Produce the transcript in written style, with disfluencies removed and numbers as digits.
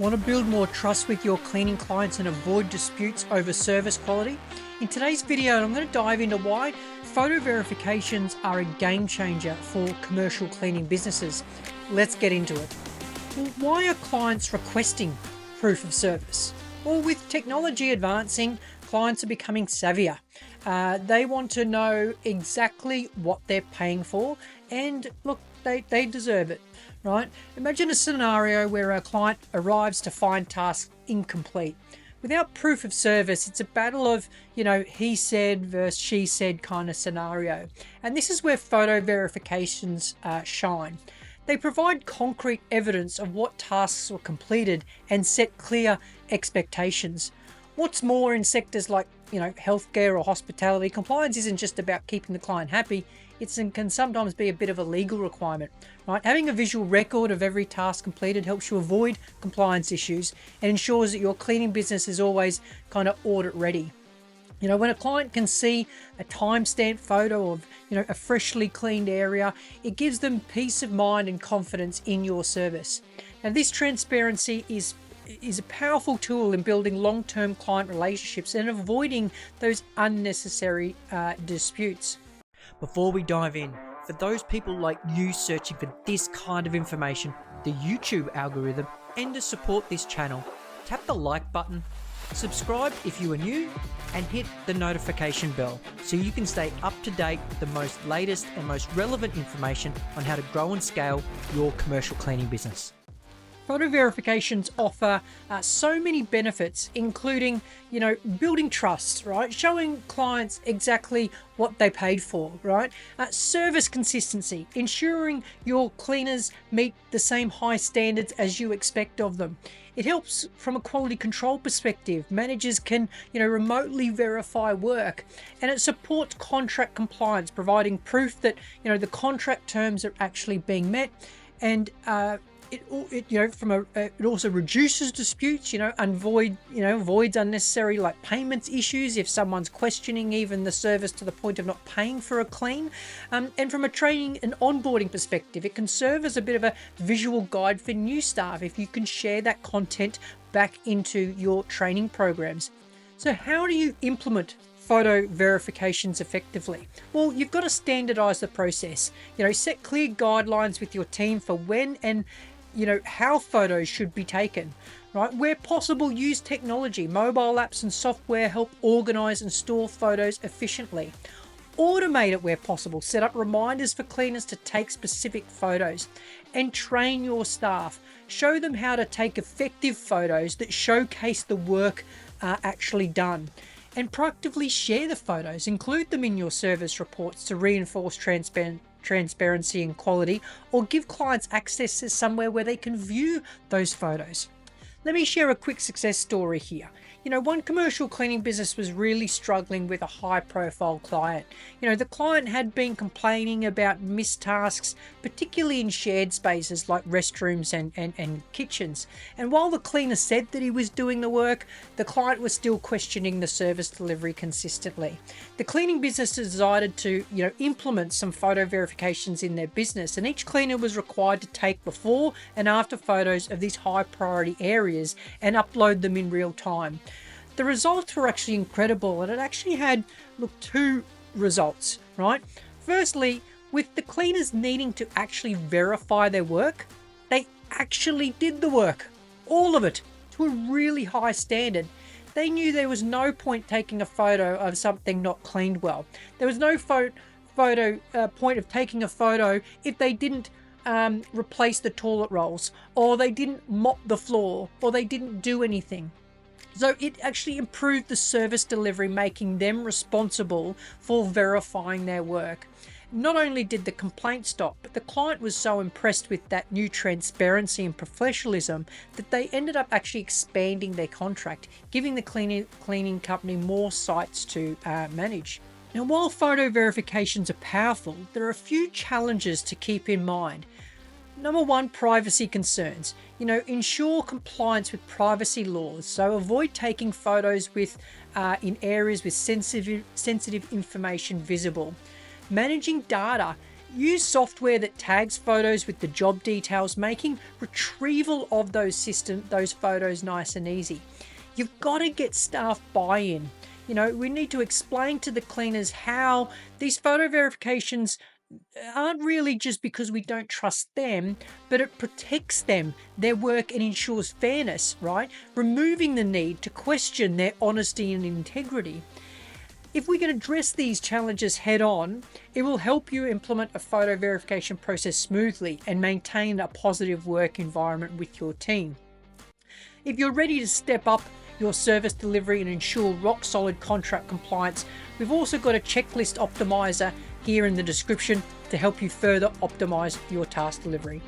Want to build more trust with your cleaning clients and avoid disputes over service quality? In today's video, I'm going to dive into why photo verifications are a game changer for commercial cleaning businesses. Let's get into it. Well, why are clients requesting proof of service? Well, with technology advancing, clients are becoming savvier. They want to know exactly what they're paying for, and look, they deserve it, right? Imagine a scenario where a client arrives to find tasks incomplete. Without proof of service, it's a battle of, he said versus she said kind of scenario. And this is where photo verifications shine. They provide concrete evidence of what tasks were completed and set clear expectations. What's more, in sectors like healthcare or hospitality, compliance isn't just about keeping the client happy. It can sometimes be a bit of a legal requirement, right? Having a visual record of every task completed helps you avoid compliance issues and ensures that your cleaning business is always kind of audit ready. When a client can see a timestamp photo of, a freshly cleaned area, it gives them peace of mind and confidence in your service. Now, this transparency is a powerful tool in building long-term client relationships and avoiding those unnecessary disputes. Before we dive in, for those people like you searching for this kind of information, the YouTube algorithm, and to support this channel, tap the like button, subscribe if you are new, and hit the notification bell so you can stay up to date with the most latest and most relevant information on how to grow and scale your commercial cleaning business. Photo verifications offer so many benefits, including, building trust, right? Showing clients exactly what they paid for, right? Service consistency, ensuring your cleaners meet the same high standards as you expect of them. It helps from a quality control perspective. Managers can, remotely verify work, and it supports contract compliance, providing proof that, the contract terms are actually being met, and it also reduces disputes, avoids unnecessary payments issues if someone's questioning even the service to the point of not paying for a clean. And from a training and onboarding perspective, it can serve as a bit of a visual guide for new staff if you can share that content back into your training programs. So how do you implement photo verifications effectively? Well, you've got to standardize the process. Set clear guidelines with your team for when and how photos should be taken, right? Where possible, use technology. Mobile apps and software help organize and store photos efficiently. Automate it where possible. Set up reminders for cleaners to take specific photos, and train your staff. Show them how to take effective photos that showcase the work actually done. And proactively share the photos. Include them in your service reports to reinforce transparency and quality, or give clients access to somewhere where they can view those photos. Let me share a quick success story here. One commercial cleaning business was really struggling with a high-profile client. The client had been complaining about missed tasks, particularly in shared spaces like restrooms and kitchens. And while the cleaner said that he was doing the work, the client was still questioning the service delivery consistently. The cleaning business decided to, implement some photo verifications in their business, and each cleaner was required to take before and after photos of these high-priority areas and upload them in real time. The results were actually incredible, and it actually had, two results, right? Firstly, with the cleaners needing to actually verify their work, they actually did the work, all of it, to a really high standard. They knew there was no point taking a photo of something not cleaned well. There was no point of taking a photo if they didn't replace the toilet rolls, or they didn't mop the floor, or they didn't do anything. So it actually improved the service delivery, making them responsible for verifying their work. Not only did the complaint stop, but the client was so impressed with that new transparency and professionalism that they ended up actually expanding their contract, giving the cleaning company more sites to manage. Now, while photo verifications are powerful, there are a few challenges to keep in mind. Number one, privacy concerns. Ensure compliance with privacy laws. So avoid taking photos in areas with sensitive information visible. Managing data. Use software that tags photos with the job details, making retrieval of those photos nice and easy. You've got to get staff buy-in. We need to explain to the cleaners how these photo verifications aren't really just because we don't trust them, but it protects them, their work, and ensures fairness, right? Removing the need to question their honesty and integrity. If we can address these challenges head on, it will help you implement a photo verification process smoothly and maintain a positive work environment with your team. If you're ready to step up your service delivery and ensure rock solid contract compliance, we've also got a checklist optimizer here in the description to help you further optimize your task delivery.